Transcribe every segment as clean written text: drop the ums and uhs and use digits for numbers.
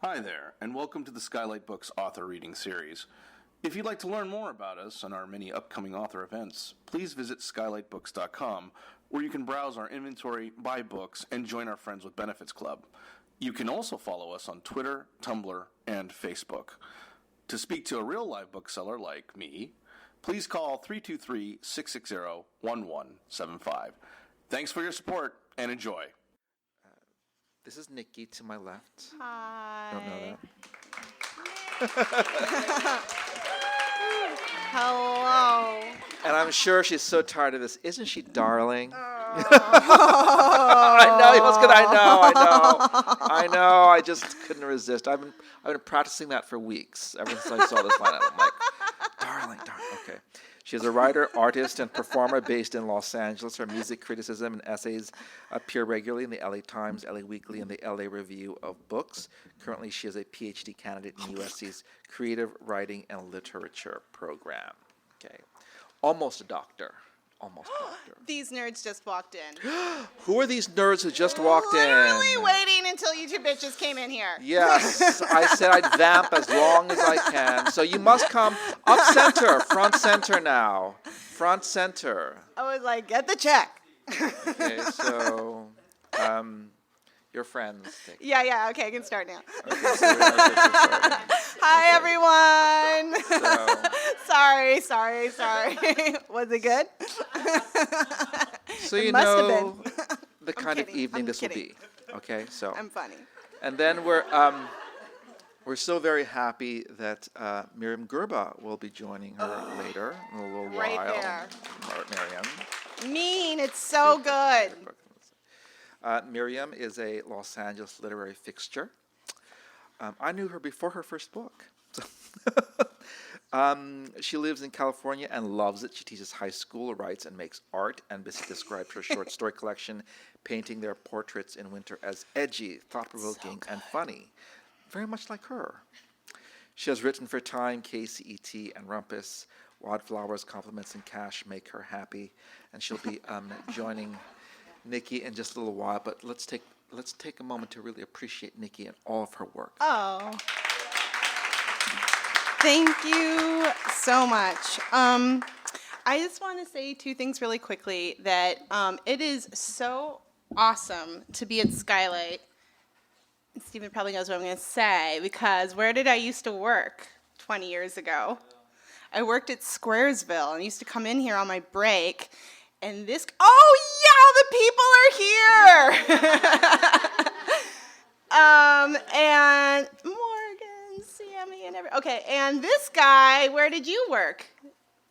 Hi there, and welcome to the Skylight Books author reading series. If you'd like to learn more about us and our many upcoming author events, please visit skylightbooks.com, where you can browse our inventory, buy books, and join our Friends with Benefits Club. You can also follow us on Twitter, Tumblr, and Facebook. To speak to a real live bookseller like me, please call 323-660-1175. Thanks for your support, and enjoy. This is Nikki to my left. Hi. Don't know that. Hello. And I'm sure she's so tired of this. Isn't she darling? Oh. I know. What's good? I know. I just couldn't resist. I've been practicing that for weeks. Ever since I saw this lineup, I'm like, darling. Okay. She is a writer, artist, and performer based in Los Angeles. Her music criticism and essays appear regularly in the LA Times, LA Weekly, and the LA Review of Books. Currently, she is a PhD candidate in USC's Creative Writing and Literature program. Okay. Almost a doctor. These nerds just walked in. Who are these nerds who just walked in? Literally waiting until you two bitches came in here. Yes, I said I'd vamp as long as I can. So you must come up center, front center now. Front center. I was like, get the check. Okay, so your friends. Yeah, okay, I can start now. Okay, so we're gonna Hi, everyone. So, Sorry. Was it good? so you It must have know been. the kind of evening I'm this kidding. will be. Okay, so. I'm funny. And then we're so very happy that Miriam Gerba will be joining her later in a little Right while. there. Miriam. Mean, it's so good. Miriam is a Los Angeles literary fixture. I knew her before her first book. She lives in California and loves it. She teaches high school, writes and makes art, and described her short story collection, Painting Their Portraits in Winter, as edgy, thought-provoking, and funny. Very much like her. She has written for Time, KCET, and Rumpus. Wildflowers, Compliments, and Cash make her happy. And she'll be joining Nikki in just a little while. But let's take a moment to really appreciate Nikki and all of her work. Oh. Thank you so much. I just want to say two things really quickly, that it is so awesome to be at Skylight. Stephen probably knows what I'm going to say, because where did I used to work 20 years ago? I worked at Squaresville and used to come in here on my break, and this, oh yeah, the people are here! And Morgan, Sammy, and okay, and this guy, where did you work?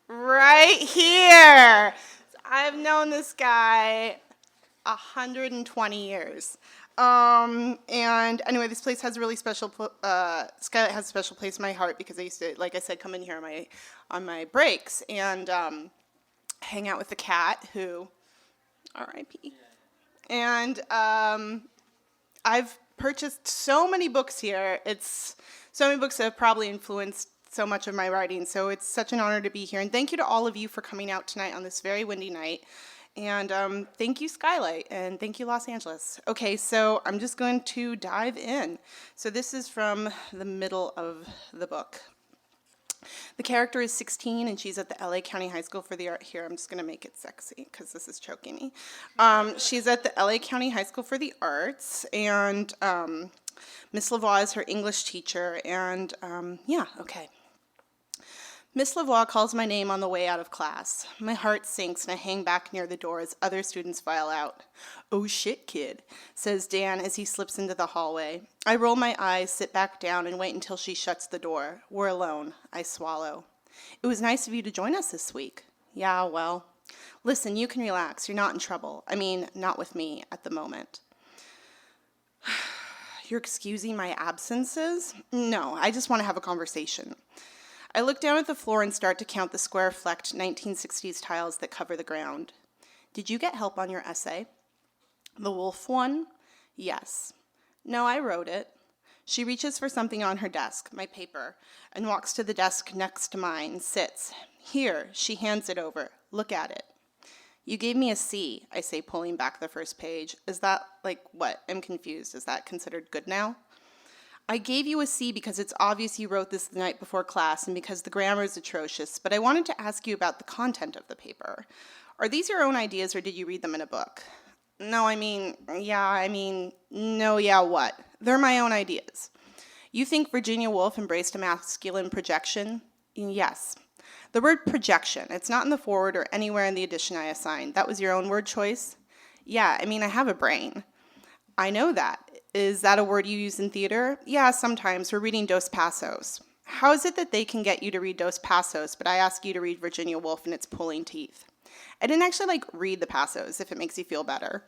Right here. I've known this guy 120 years. And anyway, this place has a really special, Skylight has a special place in my heart, because I used to, like I said, come in here on my breaks and hang out with the cat, who, R.I.P. And I've purchased so many books here. It's so many books that have probably influenced so much of my writing, so it's such an honor to be here. And thank you to all of you for coming out tonight on this very windy night. And thank you, Skylight, and thank you, Los Angeles. Okay, so I'm just going to dive in. So this is from the middle of the book. The character is 16, and she's at the LA County High School for the Art. Here, I'm just going to make it sexy, because this is choking me. She's at the LA County High School for the Arts, and Miss Lavoie is her English teacher, and yeah, okay. Miss Lavoie calls my name on the way out of class. My heart sinks and I hang back near the door as other students file out. "Oh shit, kid," says Dan as he slips into the hallway. I roll my eyes, sit back down, and wait until she shuts the door. We're alone. I swallow. "It was nice of you to join us this week." "Yeah, well." "Listen, you can relax. You're not in trouble. I mean, not with me at the moment." "You're excusing my absences?" "No, I just want to have a conversation." I look down at the floor and start to count the square-flecked 1960s tiles that cover the ground. "Did you get help on your essay?" "The wolf one?" "Yes." "No, I wrote it." She reaches for something on her desk, my paper, and walks to the desk next to mine, sits. "Here," she hands it over. "Look at it." "You gave me a C," I say, pulling back the first page. "Is that, like, what? I'm confused. Is that considered good now?" I gave you a C because it's obvious you wrote this the night before class and because the grammar is atrocious, but I wanted to ask you about the content of the paper. Are these your own ideas or did you read them in a book? No, what? They're my own ideas. You think Virginia Woolf embraced a masculine projection? Yes. The word projection, it's not in the foreword or anywhere in the edition I assigned. That was your own word choice? Yeah, I have a brain. I know that. Is that a word you use in theater? Yeah, sometimes. We're reading Dos Passos. How is it that they can get you to read Dos Passos, but I ask you to read Virginia Woolf and it's pulling teeth? I didn't actually read the Passos, if it makes you feel better.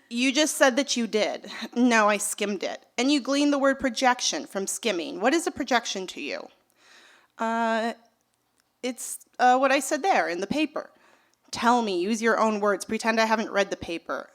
You just said that you did. No, I skimmed it. And you gleaned the word projection from skimming. What is a projection to you? It's what I said there in the paper. Tell me, use your own words, pretend I haven't read the paper.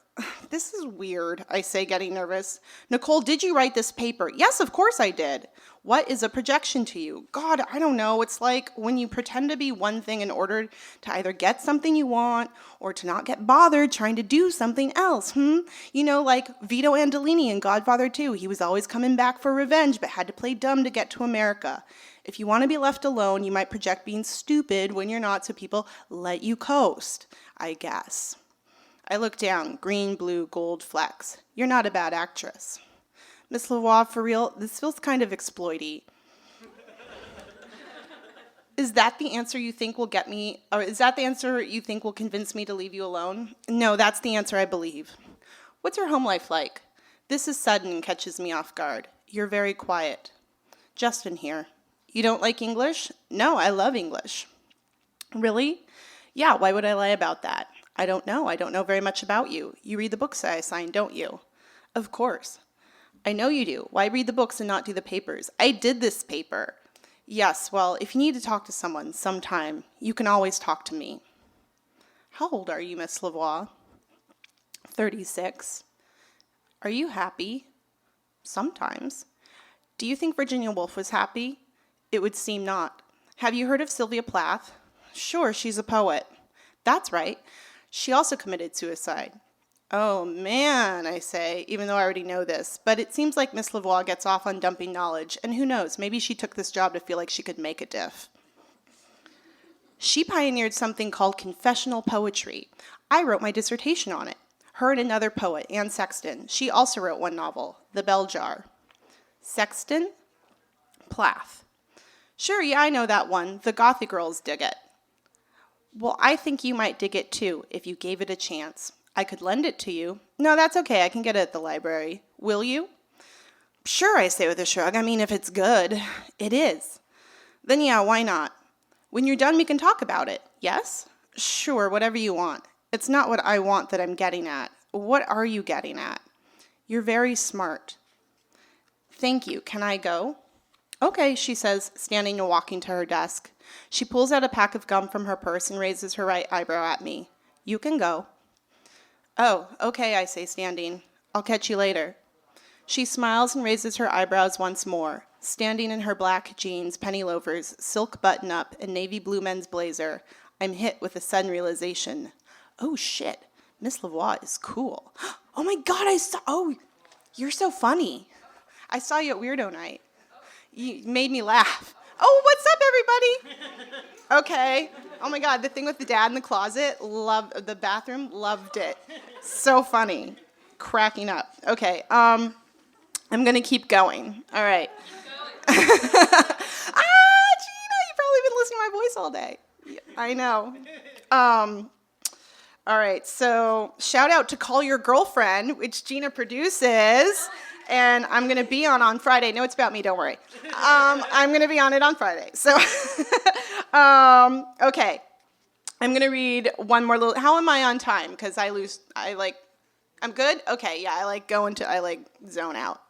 This is weird, I say, getting nervous. Nicole, did you write this paper? Yes, of course I did. What is a projection to you? God, I don't know. It's like when you pretend to be one thing in order to either get something you want or to not get bothered trying to do something else, You know, like Vito Andolini in Godfather 2. He was always coming back for revenge but had to play dumb to get to America. If you want to be left alone, you might project being stupid when you're not so people let you coast, I guess. I look down, green, blue, gold flecks. You're not a bad actress. Miss Lavoie, for real, this feels kind of exploity. Is that the answer you think will get me, or is that the answer you think will convince me to leave you alone? No, that's the answer I believe. What's your home life like? This is sudden and catches me off guard. You're very quiet. Justin here. You don't like English? No, I love English. Really? Yeah, why would I lie about that? I don't know. I don't know very much about you. You read the books I assign, don't you? Of course. I know you do. Why read the books and not do the papers? I did this paper. Yes, well, if you need to talk to someone sometime, you can always talk to me. How old are you, Miss Lavoie? 36. Are you happy? Sometimes. Do you think Virginia Woolf was happy? It would seem not. Have you heard of Sylvia Plath? Sure, she's a poet. That's right. She also committed suicide. Oh, man, I say, even though I already know this. But it seems like Miss Lavoie gets off on dumping knowledge, and who knows, maybe she took this job to feel like she could make a diff. She pioneered something called confessional poetry. I wrote my dissertation on it. Her and another poet, Anne Sexton. She also wrote one novel, The Bell Jar. Sexton? Plath. Sure, yeah, I know that one. The Gothic girls dig it. Well, I think you might dig it too, if you gave it a chance. I could lend it to you. No, that's okay. I can get it at the library. Will you? Sure, I say with a shrug. If it's good. It is. Then yeah, why not? When you're done, we can talk about it. Yes? Sure, whatever you want. It's not what I want that I'm getting at. What are you getting at? You're very smart. Thank you. Can I go? Okay, she says, standing and walking to her desk. She pulls out a pack of gum from her purse and raises her right eyebrow at me. You can go. Oh, okay, I say, standing. I'll catch you later. She smiles and raises her eyebrows once more. Standing in her black jeans, penny loafers, silk button-up, and navy blue men's blazer, I'm hit with a sudden realization. Oh, shit, Miss Lavoie is cool. Oh, my God, you're so funny. I saw you at Weirdo Night. You made me laugh. Oh, what's up, everybody? Okay. Oh, my God, the thing with the dad in the closet, the bathroom, loved it. So funny. Cracking up. Okay, I'm going to keep going. All right. Gina, you've probably been listening to my voice all day. I know. All right, so shout out to Call Your Girlfriend, which Gina produces. And I'm going to be on Friday. No, it's about me. Don't worry. I'm going to be on it on Friday. So, okay. I'm going to read one more little. How am I on time? Because I'm good? Okay, yeah, I zone out.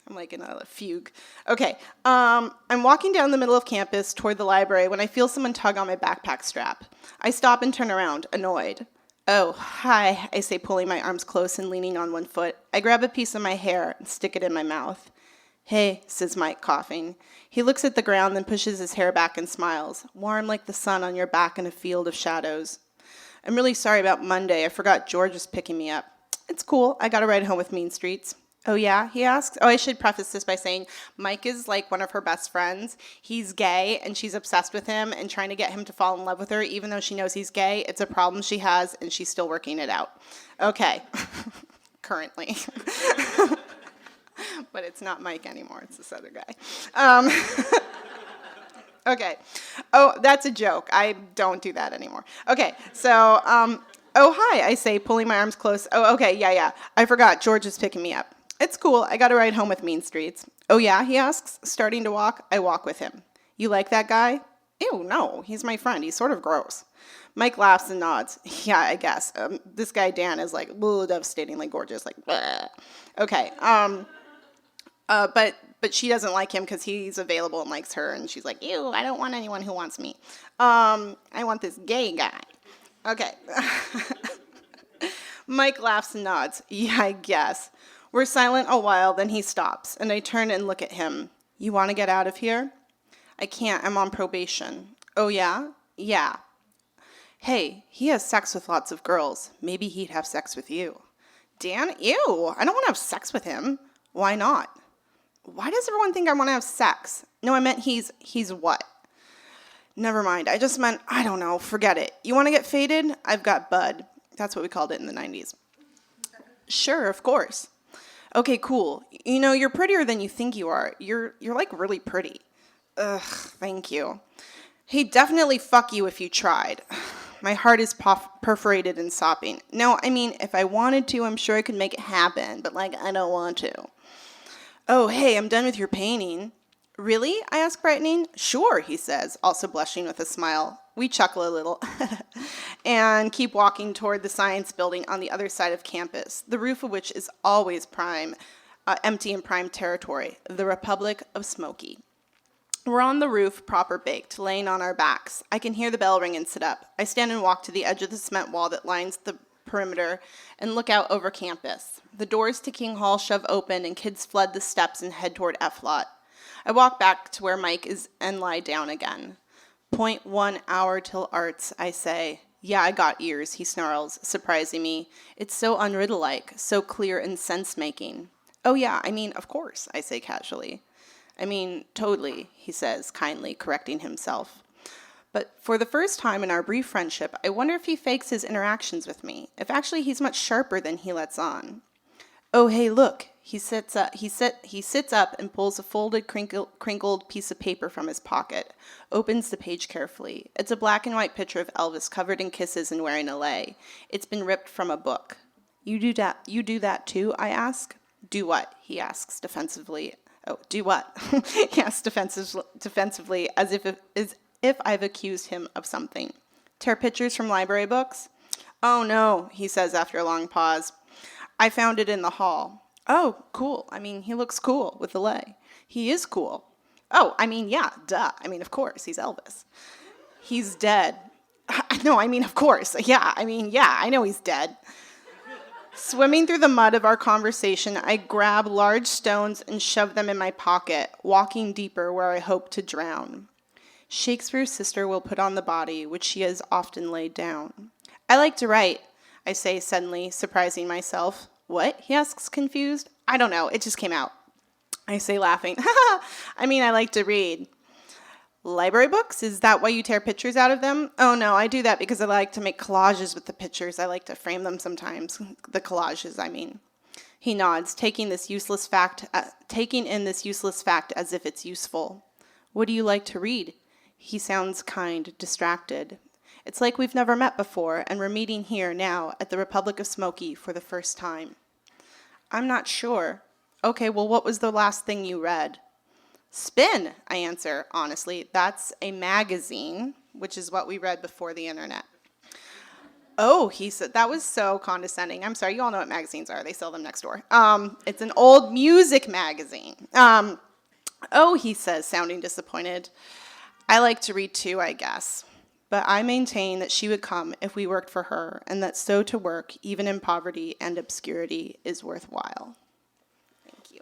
I'm in a fugue. Okay. I'm walking down the middle of campus toward the library when I feel someone tug on my backpack strap. I stop and turn around, annoyed. Oh, hi, I say, pulling my arms close and leaning on one foot. I grab a piece of my hair and stick it in my mouth. Hey, says Mike, coughing. He looks at the ground, then pushes his hair back and smiles. Warm like the sun on your back in a field of shadows. I'm really sorry about Monday. I forgot George was picking me up. It's cool. I got a ride home with Mean Streets. Oh, yeah, he asks. Oh, I should preface this by saying Mike is like one of her best friends. He's gay, and she's obsessed with him and trying to get him to fall in love with her, even though she knows he's gay. It's a problem she has, and she's still working it out. Okay. Currently. But it's not Mike anymore. It's this other guy. Okay. Oh, that's a joke. I don't do that anymore. Okay, so, oh, hi, I say, pulling my arms close. Oh, okay, yeah. I forgot. George is picking me up. It's cool. I got a ride home with Mean Streets. Oh, yeah, he asks, starting to walk. I walk with him. You like that guy? Ew, no, he's my friend. He's sort of gross. Mike laughs and nods. Yeah, I guess. This guy, Dan, is like, devastatingly gorgeous. Like, bleh. Okay, but she doesn't like him because he's available and likes her. And she's like, ew, I don't want anyone who wants me. I want this gay guy. Okay. Mike laughs and nods. Yeah, I guess. We're silent a while, then he stops, and I turn and look at him. You want to get out of here? I can't. I'm on probation. Oh, yeah? Yeah. Hey, he has sex with lots of girls. Maybe he'd have sex with you. Dan? Ew. I don't want to have sex with him. Why not? Why does everyone think I want to have sex? No, I meant he's what? Never mind. I just meant, I don't know. Forget it. You want to get faded? I've got bud. That's what we called it in the 90s. Sure, of course. Okay, cool. You know, you're prettier than you think you are. You're like really pretty. Ugh, thank you. He'd definitely fuck you if you tried. My heart is perforated and sopping. No, I mean, if I wanted to, I'm sure I could make it happen, but like, I don't want to. Oh, hey, I'm done with your painting. Really? I ask, brightening. Sure, he says, also blushing with a smile. We chuckle a little and keep walking toward the science building on the other side of campus, the roof of which is always empty and prime territory, the Republic of Smoky. We're on the roof, proper baked, laying on our backs. I can hear the bell ring and sit up. I stand and walk to the edge of the cement wall that lines the perimeter and look out over campus. The doors to King Hall shove open and kids flood the steps and head toward F Lot. I walk back to where Mike is and lie down again. 0.1 hour till arts, I say. Yeah, I got ears, he snarls, surprising me. It's so unriddle-like, so clear and sense-making. Oh yeah, I mean, of course, I say casually. I mean, totally, he says, kindly, correcting himself. But for the first time in our brief friendship, I wonder if he fakes his interactions with me, if actually he's much sharper than he lets on. Oh, hey, look. He sits up and pulls a folded, crinkled piece of paper from his pocket, opens the page carefully. It's a black and white picture of Elvis covered in kisses and wearing a lei. It's been ripped from a book. You do that too, I ask. Do what? He asks defensively. Oh, do what? He asks defensively as if I've accused him of something. Tear pictures from library books? Oh, no, he says after a long pause. I found it in the hall. Oh, cool. I mean, he looks cool with the lei. He is cool. Oh, I mean, yeah, duh. I mean, of course, he's Elvis. He's dead. No, I mean, of course. Yeah, I know he's dead. Swimming through the mud of our conversation, I grab large stones and shove them in my pocket, walking deeper where I hope to drown. Shakespeare's sister will put on the body, which she has often laid down. I like to write, I say suddenly, surprising myself. What? He asks, confused. I don't know. It just came out. I say, laughing. I mean, I like to read. Library books? Is that why you tear pictures out of them? Oh, no, I do that because I like to make collages with the pictures. I like to frame them sometimes. The collages, I mean. He nods, taking in this useless fact as if it's useful. What do you like to read? He sounds kind, distracted. It's like we've never met before, and we're meeting here now at the Republic of Smoky for the first time. I'm not sure. Okay, well, what was the last thing you read? Spin, I answer, honestly. That's a magazine, which is what we read before the internet. Oh, he said, that was so condescending. I'm sorry, you all know what magazines are. They sell them next door. It's an old music magazine. Oh, he says, sounding disappointed. I like to read too, I guess. But I maintain that she would come if we worked for her, and that so to work, even in poverty and obscurity, is worthwhile. Thank you.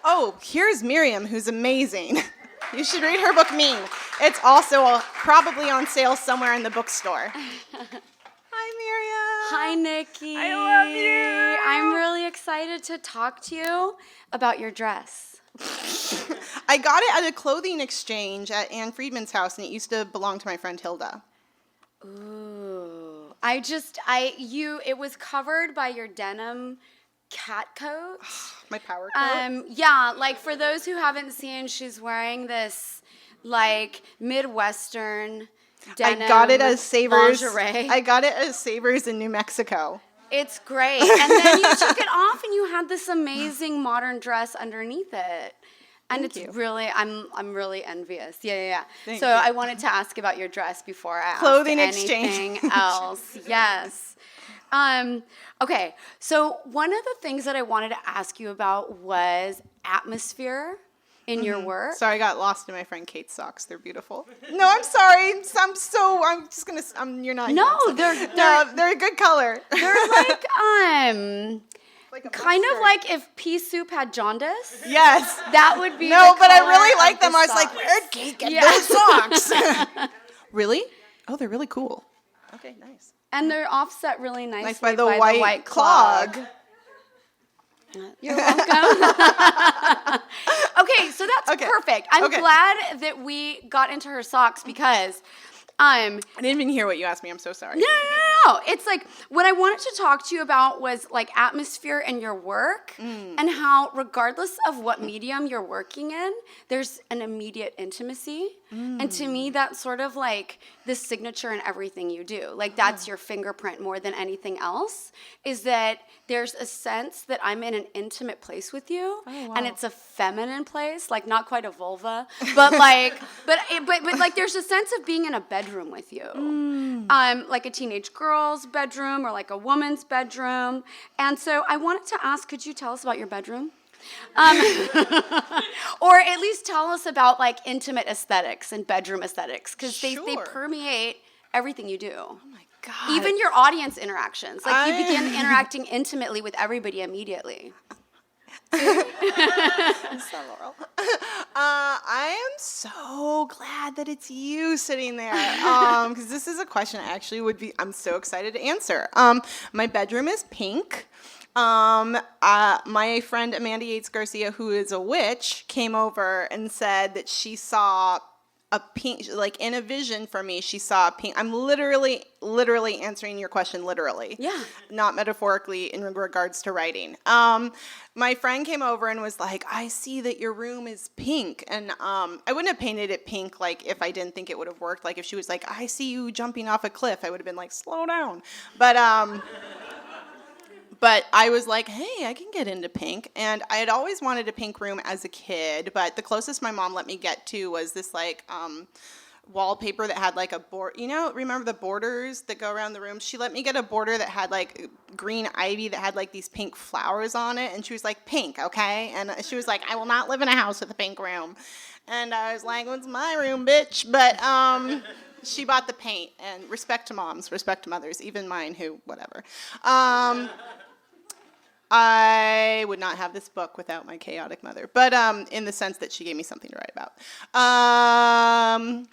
Oh, here's Miriam, who's amazing. You should read her book, Mean. It's also probably on sale somewhere in the bookstore. Hi, Miriam. Hi, Nikki. I love you. I'm really excited to talk to you about your dress. I got it at a clothing exchange at Ann Friedman's house, and it used to belong to my friend Hilda. Ooh. It was covered by your denim cat coat. My power coat. Yeah, like for those who haven't seen, she's wearing this like Midwestern denim I got it as Savers. lingerie. I got it as Savers in New Mexico. It's great. And then you took it off and you had this amazing modern dress underneath it. And Thank it's you. really, I'm really envious. Yeah. Thank So you. I wanted to ask about your dress before I Clothing asked exchange. anything else. Yes. Okay, so one of the things that I wanted to ask you about was atmosphere in your work. Sorry, I got lost in my friend Kate's socks. They're beautiful. No, I'm sorry. I'm just gonna. You're not. No, they're a good color. They're like Like a kind of mustard. like if pea soup had jaundice. Yes. That would be No, the but I color really of like them. the I was like, socks. where'd Kate get Yeah. those socks? Really? Oh, they're really cool. Okay, nice. And they're offset really nicely Nice by the white clog. You're welcome. Okay, so that's Okay. perfect. I'm Okay. glad that we got into her socks because I didn't even hear what you asked me. I'm so sorry. No. It's like what I wanted to talk to you about was like atmosphere in your work and how regardless of what medium you're working in, there's an immediate intimacy. And to me, that's sort of like the signature in everything you do. Like that's your fingerprint more than anything else, is that there's a sense that I'm in an intimate place with you. And it's a feminine place, like not quite a vulva, but like, but like there's a sense of being in a bedroom with you. Like a teenage girl's bedroom or like a woman's bedroom. And so I wanted to ask, could you tell us about your bedroom? Or at least tell us about like intimate aesthetics and bedroom aesthetics, because they Sure. permeate everything you do. Oh my God. Even your audience interactions. Like you begin interacting intimately with everybody immediately. I am so glad that it's you sitting there, because this is a question I actually I'm so excited to answer. My bedroom is pink. My friend Amanda Yates Garcia, who is a witch, came over and said that she saw a pink, like in a vision for me, she saw a pink. I'm literally answering your question literally. Yeah. Not metaphorically in regards to writing. My friend came over and was like, I see that your room is pink. And I wouldn't have painted it pink like if I didn't think it would have worked. Like if she was like, I see you jumping off a cliff, I would have been like, slow down. But I was like, hey, I can get into pink. And I had always wanted a pink room as a kid, but the closest my mom let me get to was this like wallpaper that had like a board, remember the borders that go around the room? She let me get a border that had like green ivy that had like these pink flowers on it. And she was like, pink, okay? And she was like, I will not live in a house with a pink room. And I was like, well, it's my room, bitch. But she bought the paint, and respect to moms, respect to mothers, even mine who, whatever. I would not have this book without my chaotic mother, but in the sense that she gave me something to write about. I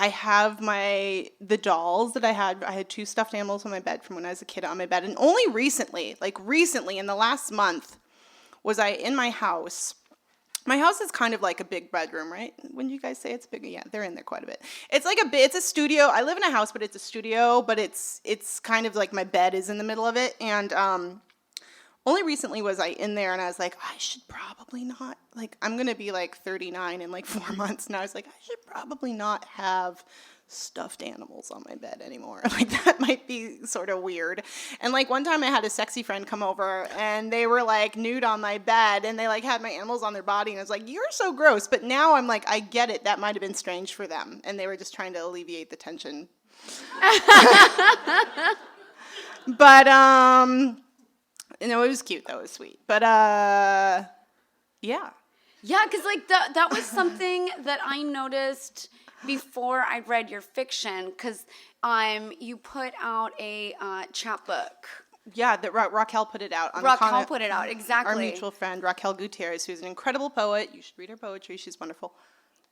have the dolls that I had 2 stuffed animals on my bed from when I was a kid on my bed, and only recently in the last month, was I in my house. My house is kind of like a big bedroom, right? Wouldn't you guys say it's big? Yeah, they're in there quite a bit. It's like it's a studio. I live in a house, but it's a studio, but it's kind of like my bed is in the middle of it. And only recently was I in there, and I was like, I should probably not, like, I'm going to be like 39 in like 4 months. And I was like, I should probably not have stuffed animals on my bed anymore. Like that might be sort of weird. And like one time I had a sexy friend come over, and they were like nude on my bed, and they like had my animals on their body, and I was like, you're so gross. But now I'm like, I get it. That might have been strange for them, and they were just trying to alleviate the tension. But it was cute though. It was sweet. But yeah. Yeah, because like that was something that I noticed before I read your fiction, because you put out a chapbook. Yeah, that Raquel put it out. Raquel put it out, exactly. Our mutual friend, Raquel Gutierrez, who's an incredible poet. You should read her poetry. She's wonderful.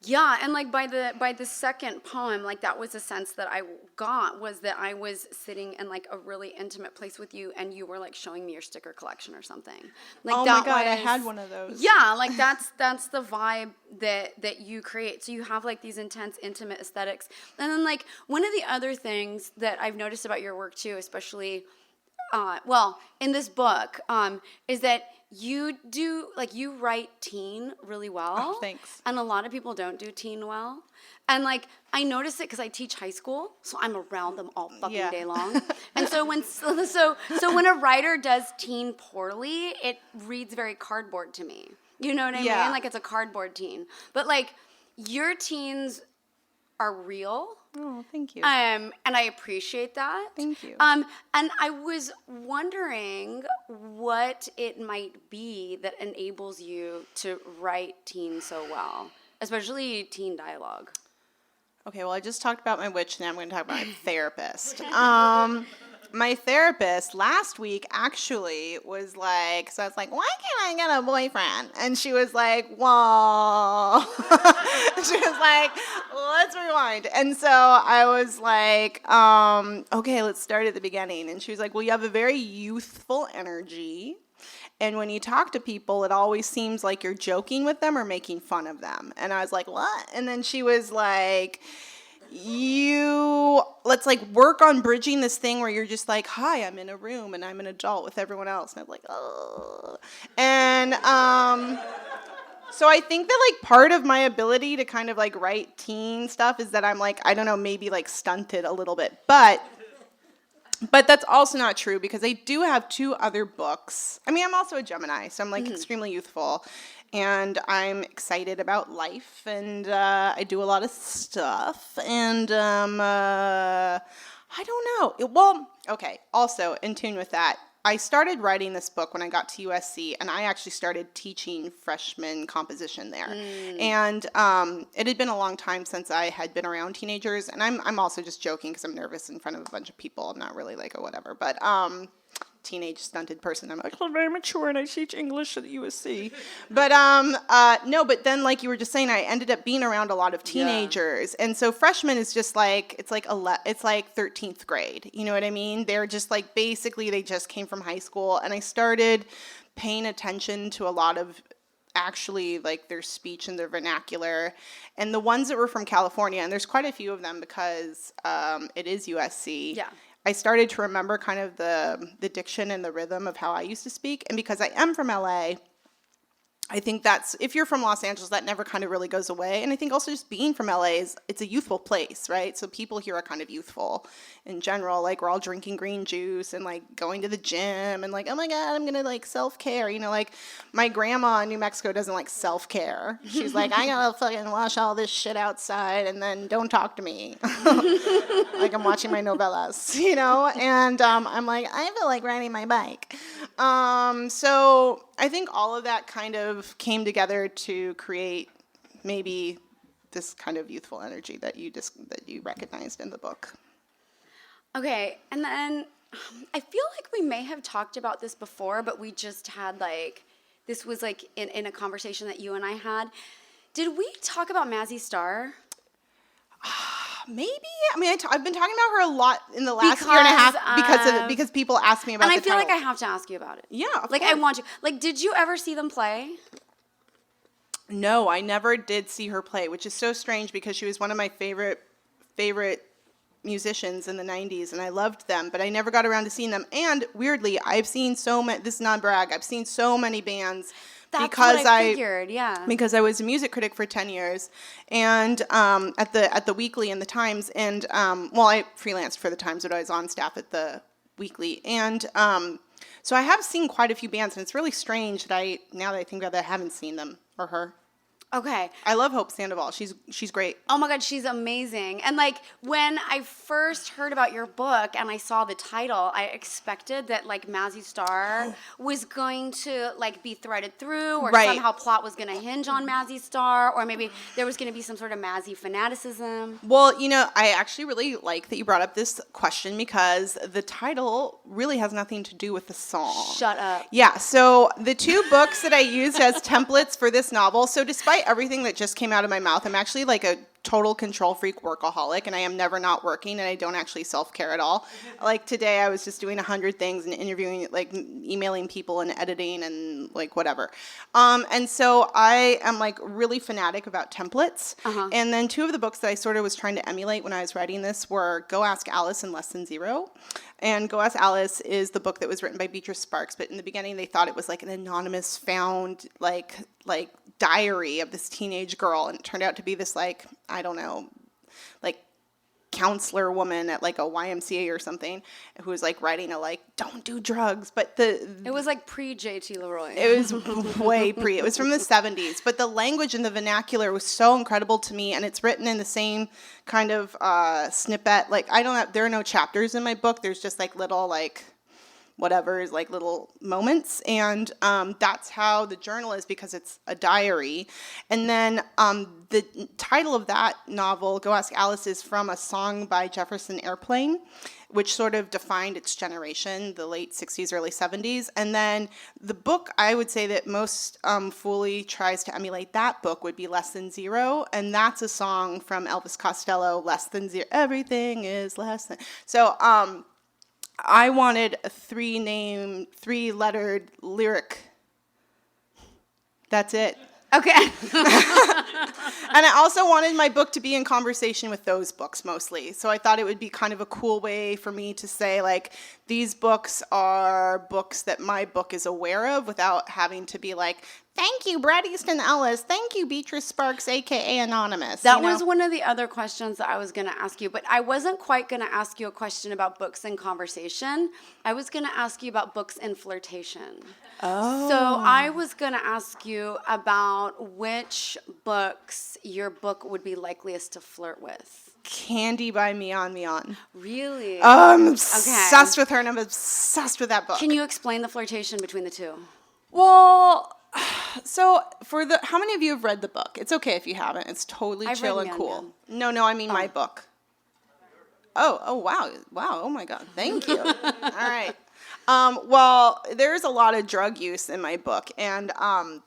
Yeah, and like by the second poem, like that was a sense that I got, was that I was sitting in like a really intimate place with you, and you were like showing me your sticker collection or something. Like Oh that my God, I was- had one of those. Yeah, like that's the vibe that you create. So you have like these intense, intimate aesthetics, and then like one of the other things that I've noticed about your work too, especially, in this book, is that you write teen really well. Oh, thanks. And a lot of people don't do teen well. And like I notice it because I teach high school, so I'm around them all fucking day long. And so when a writer does teen poorly, it reads very cardboard to me. You know what I mean? Like it's a cardboard teen. But like your teens are real. Oh, thank you. And I appreciate that. Thank you. And I was wondering what it might be that enables you to write teen so well, especially teen dialogue. Okay, well, I just talked about my witch, and now I'm going to talk about my therapist. My therapist last week actually was like, so I was like, why can't I get a boyfriend? And she was like, whoa. She was like, let's rewind. And so I was like, okay, let's start at the beginning. And she was like, well, you have a very youthful energy. And when you talk to people, it always seems like you're joking with them or making fun of them. And I was like, what? And then she was like, let's like work on bridging this thing where you're just like, hi, I'm in a room and I'm an adult with everyone else. And I'm like, oh. And so I think that like part of my ability to kind of like write teen stuff is that I'm like, I don't know, maybe like stunted a little bit. But that's also not true because I do have 2 other books. I mean, I'm also a Gemini, so I'm like extremely youthful. And I'm excited about life, and I do a lot of stuff, and I don't know. Well, okay, also, in tune with that, I started writing this book when I got to USC, and I actually started teaching freshman composition there. And it had been a long time since I had been around teenagers, and I'm also just joking because I'm nervous in front of a bunch of people. I'm not really like a whatever, but teenage stunted person. I'm actually very mature and I teach English at USC. But no, but then like you were just saying, I ended up being around a lot of teenagers. And so freshman is just like, it's like 13th grade. You know what I mean? They're just like, basically they just came from high school, and I started paying attention to a lot of actually like their speech and their vernacular, and the ones that were from California, and there's quite a few of them because it is USC. Yeah. I started to remember kind of the diction and the rhythm of how I used to speak. And because I am from LA, I think that's, if you're from Los Angeles, that never kind of really goes away. And I think also just being from LA it's a youthful place, right? So people here are kind of youthful in general. Like we're all drinking green juice and like going to the gym and like, oh my God, I'm going to like self-care. You know, like my grandma in New Mexico doesn't like self-care. She's like, I got to fucking wash all this shit outside and then don't talk to me. Like I'm watching my novellas, you know? And I'm like, I feel like riding my bike. So I think all of that kind of came together to create maybe this kind of youthful energy that you recognized in the book. Okay, and then I feel like we may have talked about this before, but we just had like, this was like in a conversation that you and I had. Did we talk about Mazzy Star? Maybe. I mean, I've been talking about her a lot in the last year and a half because people ask me about the title. And I feel like I have to ask you about it. Yeah, of like course. I want to. Like, did you ever see them play? No, I never did see her play, which is so strange because she was one of my favorite musicians in the 90s, and I loved them, but I never got around to seeing them. And weirdly, I've seen so many, this is not a brag, I've seen so many bands. That's because what I figured, yeah. Because I was a music critic for 10 years, and at the Weekly and the Times, and well, I freelanced for the Times, but I was on staff at the Weekly, and so I have seen quite a few bands, and it's really strange that now that I think about it, I haven't seen them or her. Okay. I love Hope Sandoval. She's great. Oh my God, she's amazing. And like when I first heard about your book and I saw the title, I expected that like Mazzy Star was going to like be threaded through, or somehow plot was going to hinge on Mazzy Star, or maybe there was going to be some sort of Mazzy fanaticism. Well, you know, I actually really like that you brought up this question because the title really has nothing to do with the song. Shut up. Yeah, so the 2 books that I used as templates for this novel, so despite everything that just came out of my mouth. I'm actually like a total control freak workaholic, and I am never not working, and I don't actually self-care at all. Like today I was just doing 100 things and interviewing, like emailing people and editing and like whatever. And so I am like really fanatic about templates. And then two of the books that I sort of was trying to emulate when I was writing this were Go Ask Alice and Less Than Zero. And Go Ask Alice is the book that was written by Beatrice Sparks, but in the beginning they thought it was like an anonymous found like diary of this teenage girl, and it turned out to be this like, I don't know, like counselor woman at like a YMCA or something who was like writing a like, don't do drugs. But it was like pre-JT Leroy. It was way pre. It was from the 70s. But the language and the vernacular was so incredible to me, and it's written in the same kind of snippet. Like there are no chapters in my book. There's just like little like whatever is like little moments, and that's how the journal is, because it's a diary. And then the title of that novel, Go Ask Alice, is from a song by Jefferson Airplane, which sort of defined its generation, the late 60s, early 70s. And then the book I would say that most fully tries to emulate that book would be Less Than Zero, and that's a song from Elvis Costello, Less Than Zero, everything is less than. So I wanted a three-lettered lyric. That's it. Okay. And I also wanted my book to be in conversation with those books mostly. So I thought it would be kind of a cool way for me to say, like, these books are books that my book is aware of without having to be like, thank you, Brad Easton Ellis. Thank you, Beatrice Sparks, a.k.a. Anonymous. That was one of the other questions that I was going to ask you, but I wasn't quite going to ask you a question about books in conversation. I was going to ask you about books in flirtation. Oh. So I was going to ask you about which books your book would be likeliest to flirt with. Candy by Mian. Really? I'm obsessed with her, and I'm obsessed with that book. Can you explain the flirtation between the two? Well, so how many of you have read the book? It's okay if you haven't. It's totally chill and cool. No, I mean my book. Oh, wow. Oh my God. Thank you. All right. Well, there's a lot of drug use in my book, and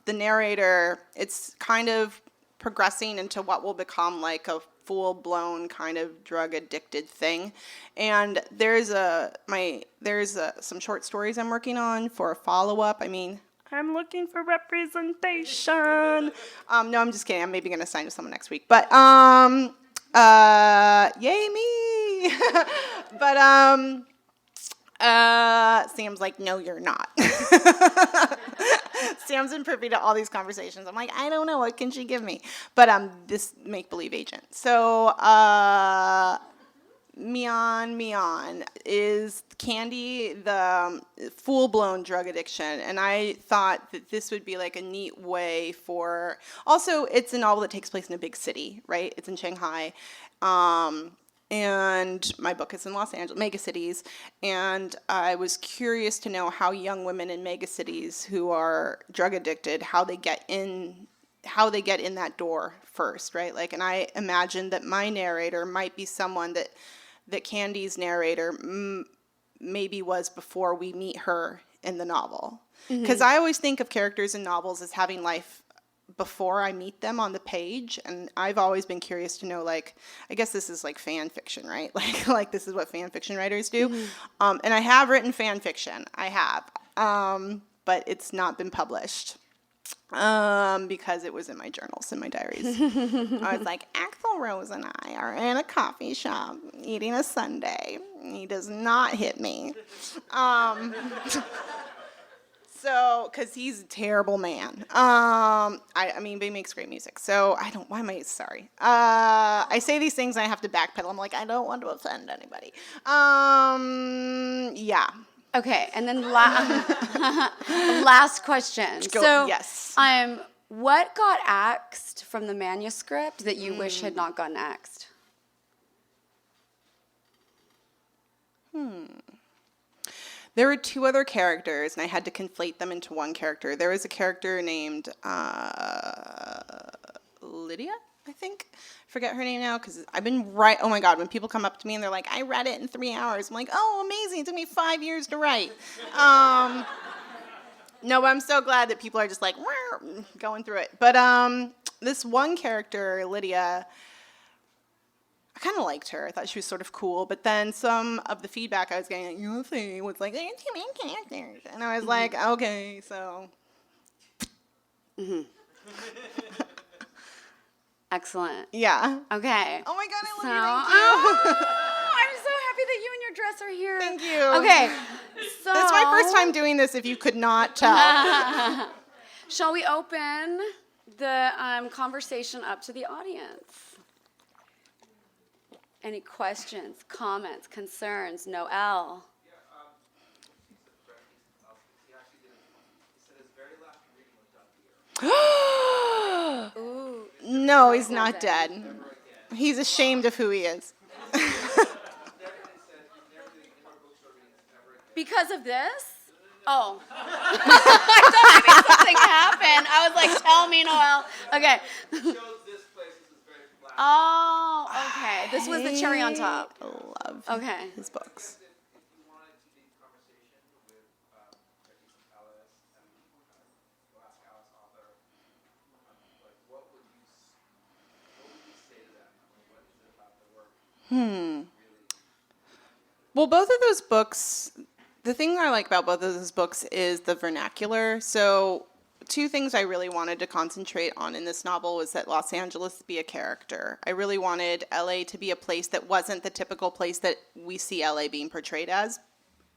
the narrator, it's kind of progressing into what will become like a full-blown kind of drug-addicted thing. And there's some short stories I'm working on for a follow-up. I mean, I'm looking for representation. No, I'm just kidding. I'm maybe going to sign to someone next week. But, yay me. But, Sam's like, no, you're not. Sam's been privy to all these conversations. I'm like, I don't know. What can she give me? But this make-believe agent. So, Mian is Candy, the full-blown drug addiction. And I thought that this would be like a neat way for... Also, it's a novel that takes place in a big city, right? It's in Shanghai. And my book is in Los Angeles, megacities, and I was curious to know how young women in megacities who are drug addicted, how they get in that door first, right? Like, and I imagined that my narrator might be someone that Candy's narrator maybe was before we meet her in the novel. Because I always think of characters in novels as having life before I meet them on the page, and I've always been curious to know, like, I guess this is like fan fiction, right? Like this is what fan fiction writers do. And I have written fan fiction. I have, but it's not been published because it was in my journals, in my diaries. I was like, Axl Rose and I are in a coffee shop eating a sundae. He does not hit me. So, because he's a terrible man. I mean, but he makes great music. So, why am I, sorry. I say these things and I have to backpedal. I'm like, I don't want to offend anybody. Yeah. Okay, and then last question. Yes. What got axed from the manuscript that you wish had not gotten axed? There were two other characters, and I had to conflate them into one character. There was a character named Lydia, I think. I forget her name now, because I've been oh my God, when people come up to me and they're like, I read it in 3 hours. I'm like, oh, amazing, it took me 5 years to write. No, but I'm so glad that people are just like, going through it. But this one character, Lydia, I kind of liked her. I thought she was sort of cool. But then some of the feedback I was getting at UFC was like, there's too many characters. And I was like, okay, so. Excellent. Yeah. Okay. Oh my God, I love So, you. Thank you. I'm so happy that you and your dress are here. Thank you. Okay. So That's my first time doing this, if you could not tell. Shall we open the conversation up to the audience? Any questions, comments, concerns? Noelle? Ooh. No, he's not dead. He's ashamed of who he is. Because of this? Oh. I thought maybe something happened. I was like, tell me, Noelle. Okay. Oh, okay. This was the cherry on top. I love Okay. his books. Well, both of those books, the thing I like about both of those books is the vernacular. So two things I really wanted to concentrate on in this novel was that Los Angeles be a character. I really wanted LA to be a place that wasn't the typical place that we see LA being portrayed as.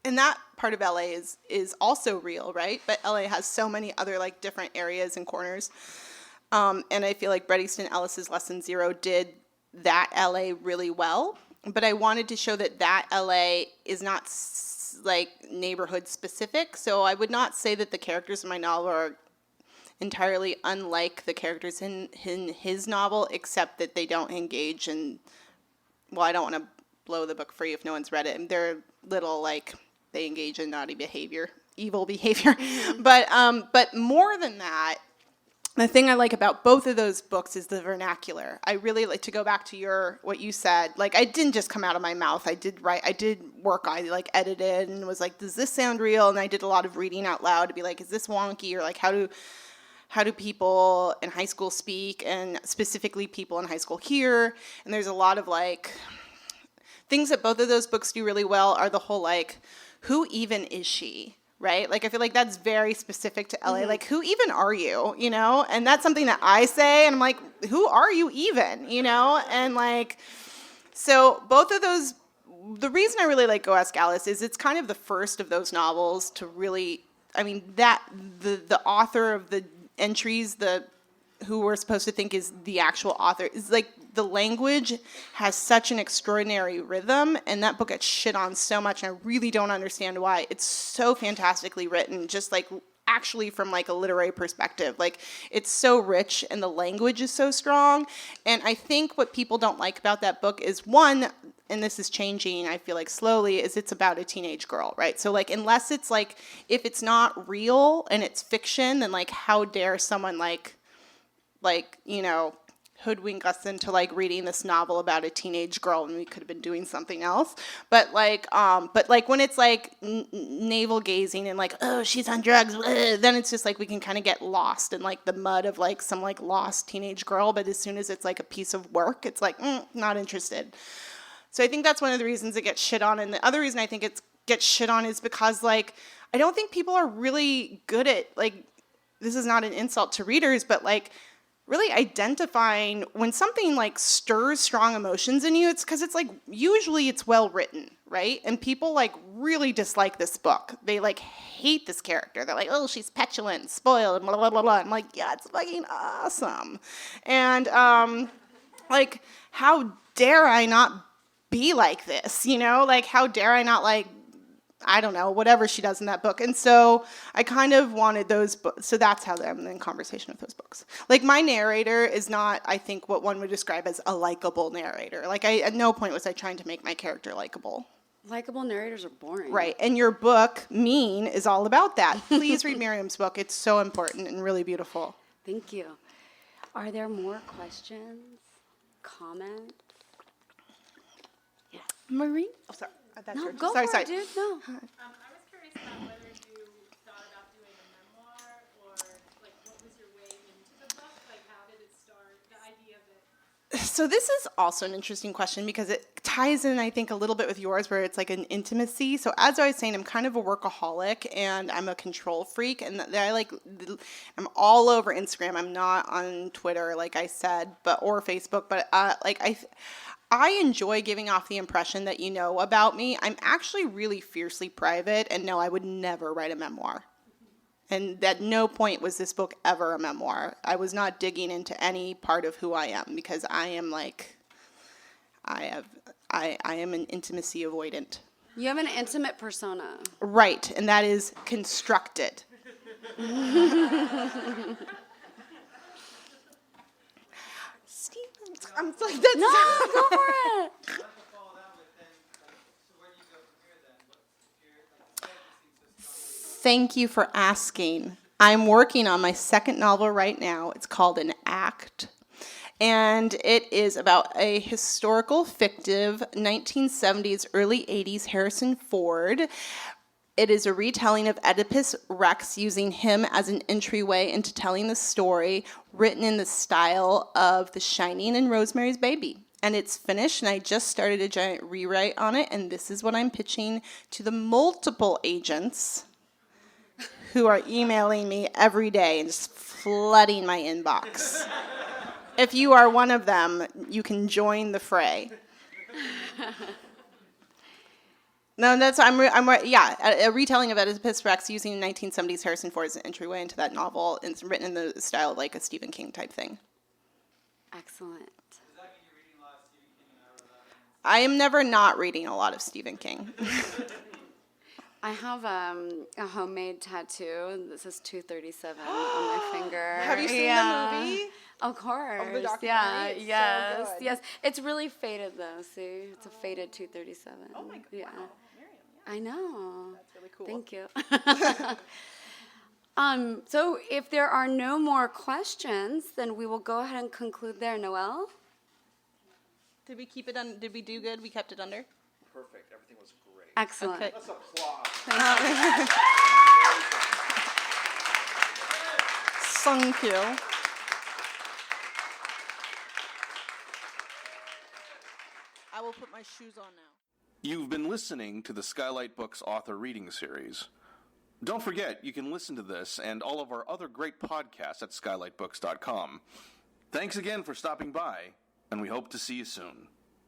And that part of LA is also real, right? But LA has so many other like different areas and corners. And I feel like Bret Easton Ellis's Lesson Zero did that LA really well. But I wanted to show that LA is not like neighborhood specific. So I would not say that the characters in my novel are entirely unlike the characters in his novel, except that they don't engage in, well, I don't want to blow the book free if no one's read it. And they're little like, they engage in naughty behavior, evil behavior. But more than that, the thing I like about both of those books is the vernacular. I really like to go back to what you said. Like, I didn't just come out of my mouth. I did work. I like edited and was like, does this sound real? And I did a lot of reading out loud to be like, is this wonky? Or like, how do people in high school speak, and specifically people in high school here? And there's a lot of like things that both of those books do really well are the whole like, who even is she? Right? Like, I feel like that's very specific to LA. Like, who even are you? You know? And that's something that I say, and I'm like, who are you even? You know? And like, so both of those, the reason I really like Go Ask Alice is it's kind of the first of those novels to really, I mean, that the author of the entries, who we're supposed to think is the actual author, is like, the language has such an extraordinary rhythm, and that book gets shit on so much, and I really don't understand why. It's so fantastically written, just like actually from like a literary perspective. Like, it's so rich, and the language is so strong. And I think what people don't like about that book is, one, and this is changing, I feel like slowly, is it's about a teenage girl, right? So like, unless it's like, if it's not real and it's fiction, then like, how dare someone like, you know, hoodwink us into like reading this novel about a teenage girl, and we could have been doing something else. But like when it's like navel gazing and like, oh, she's on drugs, then it's just like we can kind of get lost in like the mud of like some like lost teenage girl. But as soon as it's like a piece of work, it's like, not interested. So I think that's one of the reasons it gets shit on. And the other reason I think it gets shit on is because like, I don't think people are really good at, like, this is not an insult to readers, but like, really identifying when something like stirs strong emotions in you. It's because it's like, usually it's well written, right? And people like really dislike this book. They like hate this character. They're like, oh, she's petulant, spoiled, and blah, blah, blah, blah. I'm like, yeah, it's fucking awesome. And like, how dare I not be like this, you know? Like, how dare I not like, I don't know, whatever she does in that book. And so I kind of wanted those books. So that's how I'm in conversation with those books. Like, my narrator is not, I think, what one would describe as a likable narrator. Like, at no point was I trying to make my character likable. Likable narrators are boring. Right. And your book, Mean, is all about that. Please read Miriam's book. It's so important and really beautiful. Thank you. Are there more questions? Comments? Yes. Marie? Oh, sorry. No, go for it, dude. No. I was curious about whether you thought about doing a memoir, or like what was your way into the book? Like, how did it start? So this is also an interesting question because it ties in, I think, a little bit with yours where it's like an intimacy. So as I was saying, I'm kind of a workaholic and I'm a control freak, and I'm all over Instagram. I'm not on Twitter, like I said, or Facebook, but I enjoy giving off the impression that you know about me. I'm actually really fiercely private, and no, I would never write a memoir. And at no point was this book ever a memoir. I was not digging into any part of who I am because I am I am an intimacy avoidant. You have an intimate persona. Right, and that is constructed. Steven, I'm like, that's No, go for it. Thank you for asking. I'm working on my second novel right now. It's called An Act. And it is about a historical, fictive 1970s, early 80s Harrison Ford. It is a retelling of Oedipus Rex, using him as an entryway into telling the story, written in the style of The Shining and Rosemary's Baby. And it's finished, and I just started a giant rewrite on it, and this is what I'm pitching to the multiple agents who are emailing me every day and just flooding my inbox. If you are one of them, you can join the fray. No, a retelling of Oedipus Rex using 1970s Harrison Ford as an entryway into that novel. It's written in the style of like a Stephen King type thing. Excellent. Does that mean you're reading a lot of Stephen King and I wrote that? I am never not reading a lot of Stephen King. I have a homemade tattoo that says 237 on my finger. Have you seen the movie? Of course. the documentary? Yeah, It's so yes, good. yes. It's really faded though, see? It's a faded 237. Oh my God, Yeah. wow. Miriam, yeah. I know. That's really cool. Thank you. So if there are no more questions, then we will go ahead and conclude there. Noelle? Did we keep it on? Did we do good? We kept it under? Perfect. Everything was great. Excellent. Okay. Let's applaud. Thank you. I will put my shoes on now. You've been listening to the Skylight Books author reading series. Don't forget, you can listen to this and all of our other great podcasts at skylightbooks.com. Thanks again for stopping by, and we hope to see you soon.